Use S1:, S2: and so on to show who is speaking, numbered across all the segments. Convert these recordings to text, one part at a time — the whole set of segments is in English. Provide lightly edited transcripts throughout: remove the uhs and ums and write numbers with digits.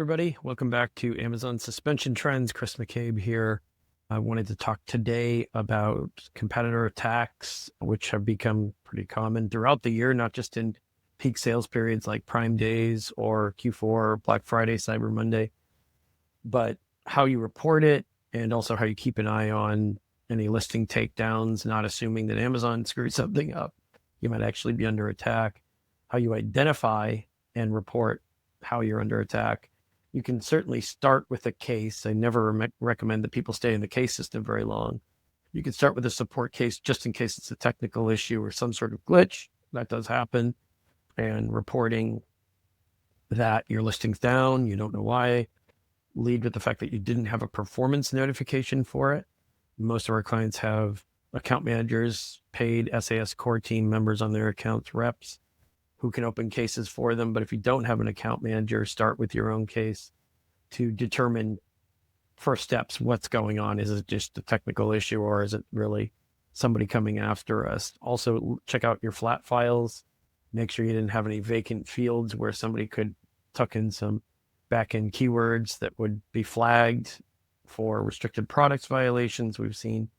S1: everybody. Welcome back to Amazon Suspension Trends. Chris McCabe here. I wanted to talk today about competitor attacks, which have become pretty common throughout the year, not just in peak sales periods like Prime Days or Q4, Black Friday, Cyber Monday, but how you report it and also how you keep an eye on any listing takedowns, not assuming that Amazon screwed something up. You might actually be under attack, how you identify and report how you're under attack. You can certainly start with a case. I never recommend that people stay in the case system very long. You can start with a support case just in case it's a technical issue or some sort of glitch. That does happen. And reporting that your listing's down, you don't know why. Lead with the fact that you didn't have a performance notification for it. Most of our clients have account managers, paid SAS core team members on their accounts, reps, who can open cases for them. But if you don't have an account manager, start with your own case to determine first steps. What's going on? Is it just a technical issue or is it really somebody coming after us? Also check out your flat files. Make sure you didn't have any vacant fields where somebody could tuck in some back-end keywords that would be flagged for restricted products violations. We've seen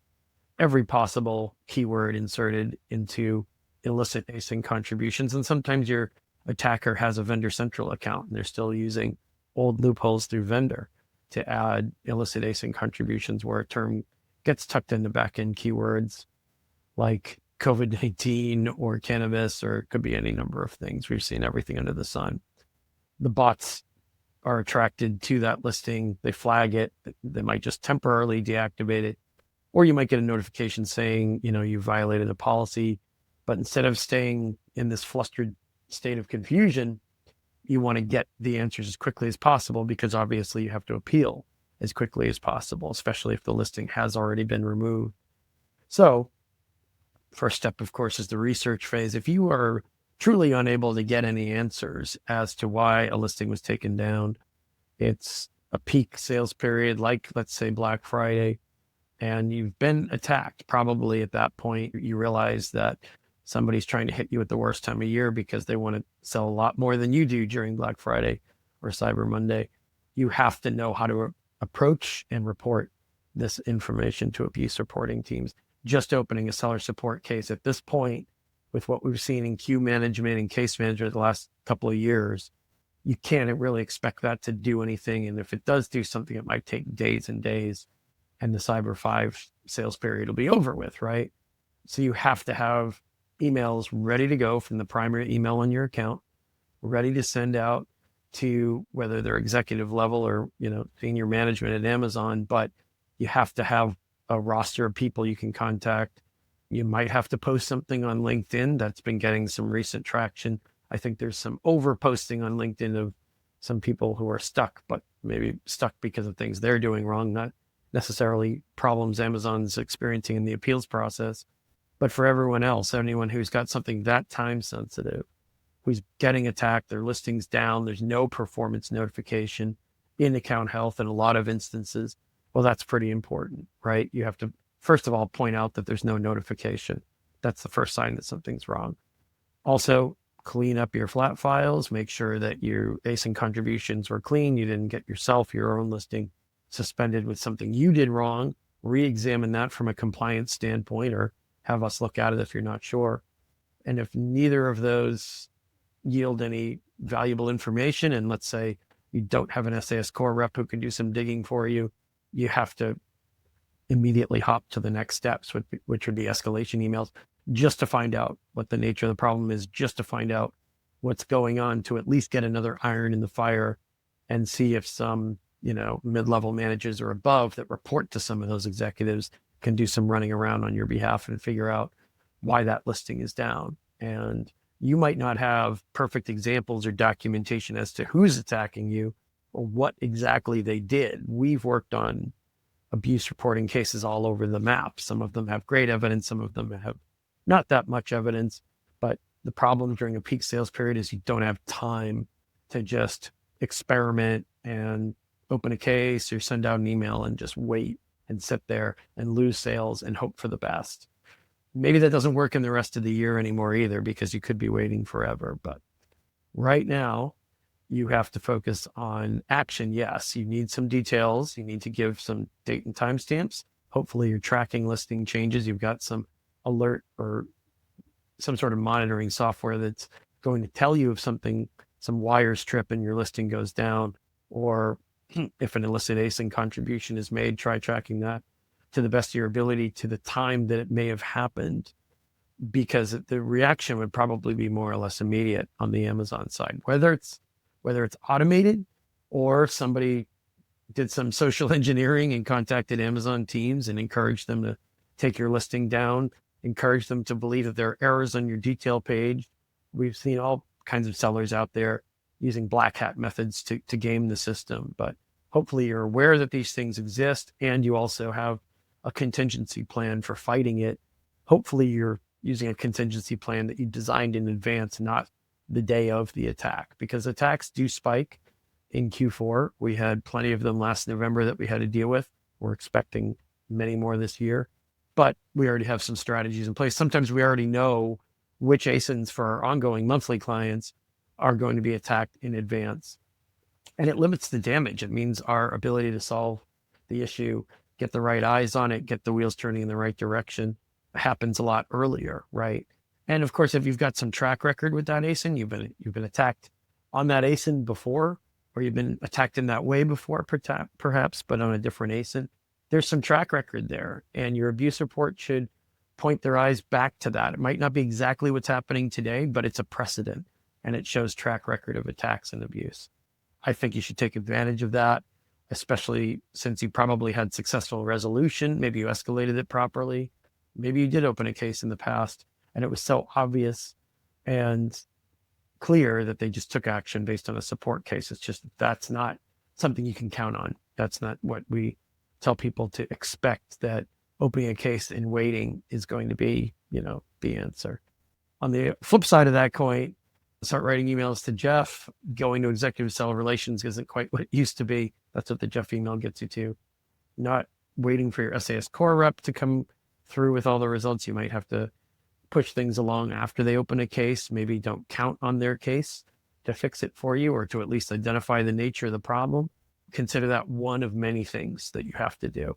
S1: every possible keyword inserted into illicit async contributions. And sometimes your attacker has a vendor central account and they're still using old loopholes through vendor to add illicit async contributions where a term gets tucked into back-end keywords like COVID-19 or cannabis, or it could be any number of things. We've seen everything under the sun. The bots are attracted to that listing. They flag it. They might just temporarily deactivate it, or you might get a notification saying, you violated a policy. But instead of staying in this flustered state of confusion, you want to get the answers as quickly as possible, because obviously you have to appeal as quickly as possible, especially if the listing has already been removed. So first step, of course, is the research phase. If you are truly unable to get any answers as to why a listing was taken down, it's a peak sales period, like let's say Black Friday, and you've been attacked. Probably at that point, you realize that somebody's trying to hit you at the worst time of year because they want to sell a lot more than you do during Black Friday or Cyber Monday. You have to know how to approach and report this information to abuse reporting teams. Just opening a seller support case at this point, with what we've seen in queue management and case management the last couple of years, you can't really expect that to do anything. And if it does do something, it might take days and days, and the Cyber 5 sales period will be over with, right? So you have to have emails ready to go from the primary email on your account, ready to send out to whether they're executive level or, senior management at Amazon, but you have to have a roster of people you can contact. You might have to post something on LinkedIn. That's been getting some recent traction. I think there's some over posting on LinkedIn of some people who are stuck, but maybe stuck because of things they're doing wrong, not necessarily problems Amazon's experiencing in the appeals process. But for everyone else, anyone who's got something that time sensitive, who's getting attacked, their listing's down, there's no performance notification in account health in a lot of instances, well, that's pretty important, right? You have to, first of all, point out that there's no notification. That's the first sign that something's wrong. Also, clean up your flat files, make sure that your async contributions were clean. You didn't get your own listing suspended with something you did wrong. Re-examine that from a compliance standpoint, or have us look at it if you're not sure. And if neither of those yield any valuable information, and let's say you don't have an SAS core rep who can do some digging for you, you have to immediately hop to the next steps, which would be escalation emails, just to find out what the nature of the problem is, just to find out what's going on, to at least get another iron in the fire and see if some, mid-level managers or above that report to some of those executives can do some running around on your behalf and figure out why that listing is down. And you might not have perfect examples or documentation as to who's attacking you or what exactly they did. We've worked on abuse reporting cases all over the map. Some of them have great evidence, some of them have not that much evidence. But the problem during a peak sales period is you don't have time to just experiment and open a case or send out an email and just wait and sit there and lose sales and hope for the best. Maybe that doesn't work in the rest of the year anymore either, because you could be waiting forever. But right now, you have to focus on action. Yes, you need some details. You need to give some date and timestamps. Hopefully you're tracking listing changes. You've got some alert or some sort of monitoring software that's going to tell you if something, some wires trip and your listing goes down, or if an illicit ASIN contribution is made, try tracking that to the best of your ability to the time that it may have happened, because the reaction would probably be more or less immediate on the Amazon side, whether it's automated or somebody did some social engineering and contacted Amazon teams and encouraged them to take your listing down, encourage them to believe that there are errors on your detail page. We've seen all kinds of sellers out there using black hat methods to game the system, but hopefully you're aware that these things exist and you also have a contingency plan for fighting it. Hopefully you're using a contingency plan that you designed in advance, not the day of the attack, because attacks do spike in Q4. We had plenty of them last November that we had to deal with. We're expecting many more this year, but we already have some strategies in place. Sometimes we already know which ASINs for our ongoing monthly clients are going to be attacked in advance. And it limits the damage. It means our ability to solve the issue, get the right eyes on it, get the wheels turning in the right direction happens a lot earlier, right? And of course, if you've got some track record with that ASIN, you've been attacked on that ASIN before, or you've been attacked in that way before, perhaps, but on a different ASIN, there's some track record there, and your abuse report should point their eyes back to that. It might not be exactly what's happening today, but it's a precedent, and it shows track record of attacks and abuse. I think you should take advantage of that, especially since you probably had successful resolution. Maybe you escalated it properly. Maybe you did open a case in the past and it was so obvious and clear that they just took action based on a support case. It's just, that's not something you can count on. That's not what we tell people to expect, that opening a case and waiting is going to be, the answer. On the flip side of that coin, start writing emails to Jeff. Going to executive seller relations isn't quite what it used to be. That's what the Jeff email gets you to. Not waiting for your SAS core rep to come through with all the results. You might have to push things along after they open a case. Maybe don't count on their case to fix it for you, or to at least identify the nature of the problem. Consider that one of many things that you have to do.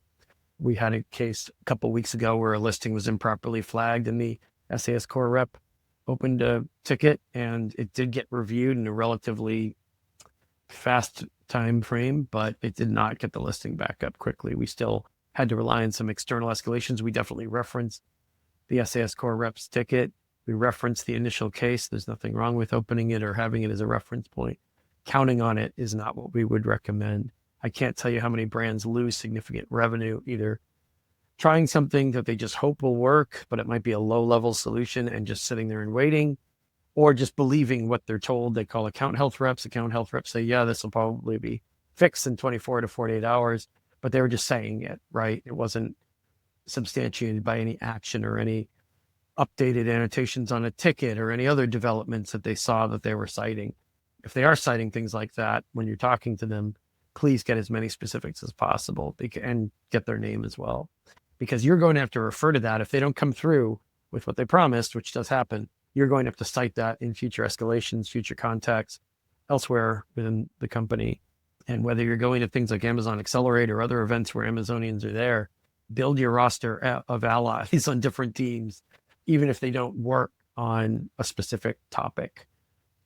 S1: We had a case a couple of weeks ago where a listing was improperly flagged and the SAS core rep opened a ticket, and it did get reviewed in a relatively fast time frame, but it did not get the listing back up quickly. We still had to rely on some external escalations. We definitely referenced the SAS core rep's ticket. We referenced the initial case. There's nothing wrong with opening it or having it as a reference point. Counting on it is not what we would recommend. I can't tell you how many brands lose significant revenue either trying something that they just hope will work, but it might be a low-level solution, and just sitting there and waiting, or just believing what they're told. They call account health reps. Account health reps say, yeah, this will probably be fixed in 24 to 48 hours, but they were just saying it, right? It wasn't substantiated by any action or any updated annotations on a ticket or any other developments that they saw that they were citing. If they are citing things like that, when you're talking to them, please get as many specifics as possible and get their name as well, because you're going to have to refer to that. If they don't come through with what they promised, which does happen, you're going to have to cite that in future escalations, future contacts elsewhere within the company. And whether you're going to things like Amazon Accelerate or other events where Amazonians are there, build your roster of allies on different teams, even if they don't work on a specific topic,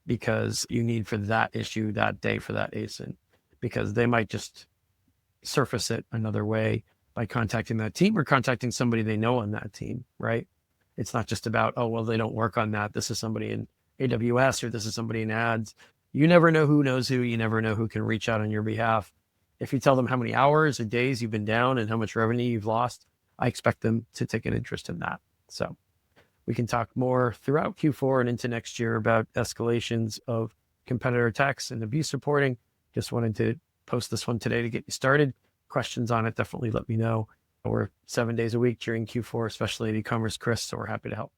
S1: because you need for that issue that day for that ASIN, because they might just surface it another way by contacting that team or contacting somebody they know on that team, right? It's not just about, oh, well, they don't work on that. This is somebody in AWS or this is somebody in ads. You never know who knows who. You never know who can reach out on your behalf. If you tell them how many hours or days you've been down and how much revenue you've lost, I expect them to take an interest in that. So we can talk more throughout Q4 and into next year about escalations of competitor attacks and abuse reporting. Just wanted to post this one today to get you started. Questions on it, definitely let me know. We're 7 days a week during Q4, especially at e-commerce, Chris, so we're happy to help.